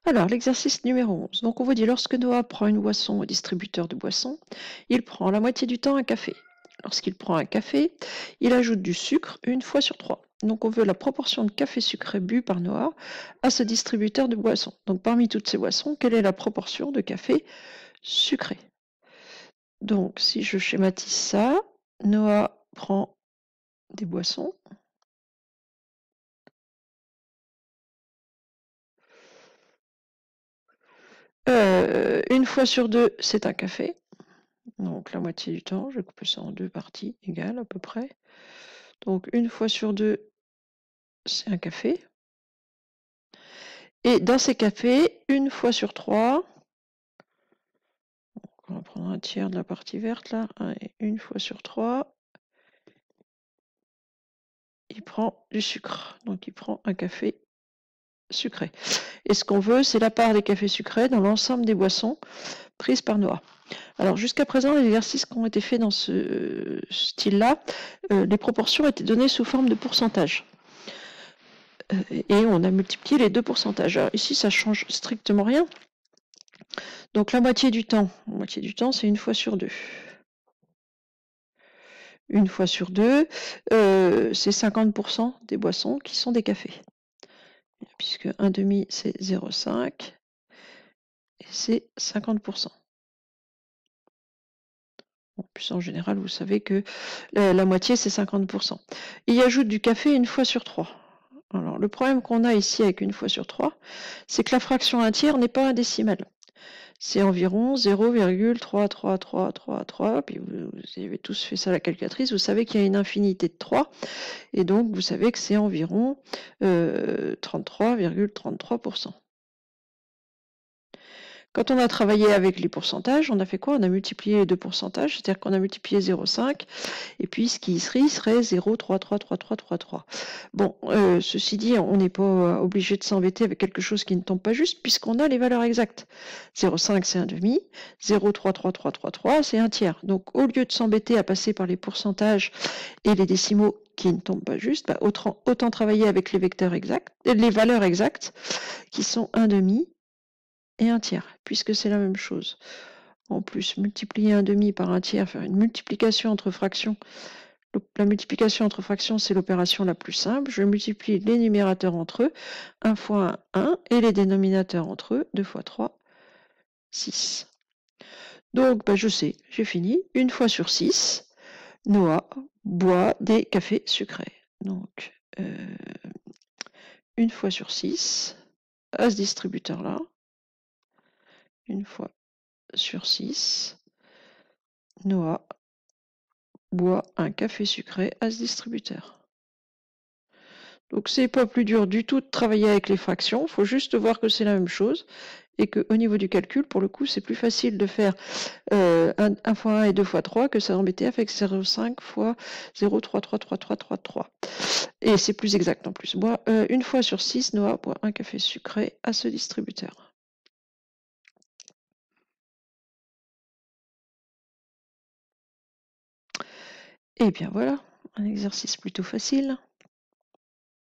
Alors, l'exercice numéro 11. Donc, on vous dit, lorsque Noah prend une boisson au distributeur de boissons, il prend la moitié du temps un café. Lorsqu'il prend un café, il ajoute du sucre une fois sur 3. Donc, on veut la proportion de café sucré bu par Noah à ce distributeur de boissons. Donc, parmi toutes ces boissons, quelle est la proportion de café sucré? Donc, si je schématise ça, Noah prend des boissons. Une fois sur 2, c'est un café. Donc la moitié du temps, je vais couper ça en 2 parties égales à peu près. Donc une fois sur 2, c'est un café. Et dans ces cafés, une fois sur 3, on va prendre un tiers de la partie verte là, et une fois sur 3, il prend du sucre. Donc il prend un café sucré. Et ce qu'on veut, c'est la part des cafés sucrés dans l'ensemble des boissons prises par Noah. Alors jusqu'à présent, les exercices qui ont été faits dans ce style-là, les proportions étaient données sous forme de pourcentage. Et on a multiplié les deux pourcentages. Alors ici, ça change strictement rien. Donc la moitié du temps, c'est une fois sur 2. Une fois sur 2, c'est 50% des boissons qui sont des cafés. Puisque 1 demi, c'est 0,5 et c'est 50%. En plus, en général, vous savez que la moitié, c'est 50%. Il ajoute du café une fois sur 3. Alors, le problème qu'on a ici avec une fois sur 3, c'est que la fraction 1 tiers n'est pas un décimal. C'est environ 0,33333. Puis vous avez tous fait ça à la calculatrice, vous savez qu'il y a une infinité de 3, et donc vous savez que c'est environ 33,33%. Quand on a travaillé avec les pourcentages, on a fait quoi? On a multiplié les deux pourcentages, c'est-à-dire qu'on a multiplié 0,5, et puis ce qui serait 0,333333. Bon, ceci dit, on n'est pas obligé de s'embêter avec quelque chose qui ne tombe pas juste, puisqu'on a les valeurs exactes. 0,5 c'est un demi, 0,33333 c'est un tiers. Donc au lieu de s'embêter à passer par les pourcentages et les décimaux qui ne tombent pas juste, bah, autant travailler avec les vecteurs exacts, les valeurs exactes, qui sont un demi et un tiers, puisque c'est la même chose. En plus, multiplier un demi par un tiers, faire une multiplication entre fractions. La multiplication entre fractions, c'est l'opération la plus simple. Je multiplie les numérateurs entre eux, 1 fois 1, et les dénominateurs entre eux, 2 fois 3, 6. Donc, bah, je sais, j'ai fini. Une fois sur 6, Noah boit des cafés sucrés. Donc, une fois sur 6, à ce distributeur-là, une fois sur 6, Noah boit un café sucré à ce distributeur. Donc c'est pas plus dur du tout de travailler avec les fractions, il faut juste voir que c'est la même chose et qu'au niveau du calcul, pour le coup, c'est plus facile de faire 1 fois 1 et 2 fois 3 que ça embêtait avec 0,5 fois 0,33333. Et c'est plus exact en plus. Une fois sur 6, Noah boit un café sucré à ce distributeur. Et bien voilà, un exercice plutôt facile.